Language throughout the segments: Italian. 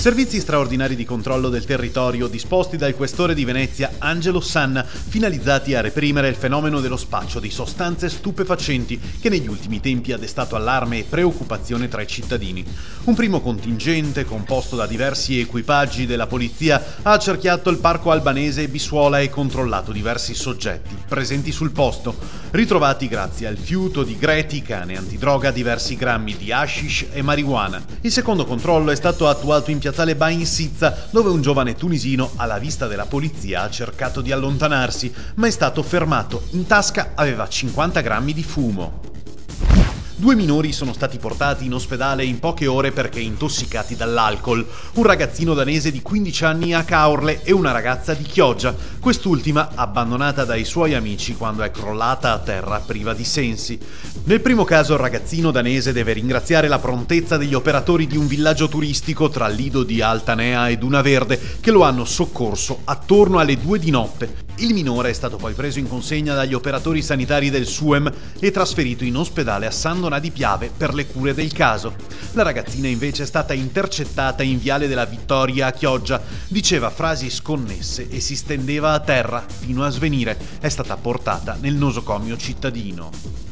Servizi straordinari di controllo del territorio disposti dal questore di Venezia Angelo Sanna, finalizzati a reprimere il fenomeno dello spaccio di sostanze stupefacenti che negli ultimi tempi ha destato allarme e preoccupazione tra i cittadini. Un primo contingente, composto da diversi equipaggi della polizia, ha accerchiato il parco albanese e Bissuola e controllato diversi soggetti presenti sul posto, ritrovati grazie al fiuto di greti, cane antidroga, diversi grammi di hashish e marijuana. Il secondo controllo è stato attuato in piazzale Bain Sizza, dove un giovane tunisino, alla vista della polizia, ha cercato di allontanarsi, ma è stato fermato. In tasca aveva 50 grammi di fumo. 2 minori sono stati portati in ospedale in poche ore perché intossicati dall'alcol. Un ragazzino danese di 15 anni a Caorle e una ragazza di Chioggia, quest'ultima abbandonata dai suoi amici quando è crollata a terra priva di sensi. Nel primo caso il ragazzino danese deve ringraziare la prontezza degli operatori di un villaggio turistico tra Lido di Altanea e Duna Verde che lo hanno soccorso attorno alle 2 di notte. Il minore è stato poi preso in consegna dagli operatori sanitari del SUEM e trasferito in ospedale a San Donà di Piave per le cure del caso. La ragazzina invece è stata intercettata in Viale della Vittoria a Chioggia, diceva frasi sconnesse e si stendeva a terra fino a svenire. È stata portata nel nosocomio cittadino.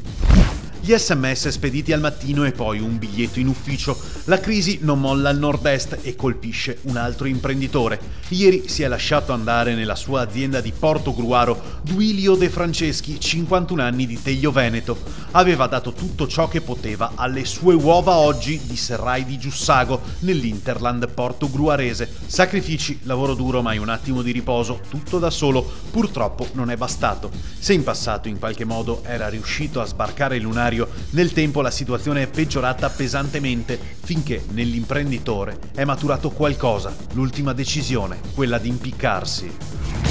Gli SMS spediti al mattino e poi un biglietto in ufficio. La crisi non molla al nord-est e colpisce un altro imprenditore. Ieri si è lasciato andare nella sua azienda di Portogruaro Duilio De Franceschi, 51 anni, di Teglio Veneto. Aveva dato tutto ciò che poteva alle sue uova oggi di Serrai di Giussago, nell'Interland portogruarese. Sacrifici, lavoro duro, mai un attimo di riposo, tutto da solo. Purtroppo non è bastato. Se in passato in qualche modo era riuscito a sbarcare il lunario, nel tempo la situazione è peggiorata pesantemente finché nell'imprenditore è maturato qualcosa, l'ultima decisione, quella di impiccarsi.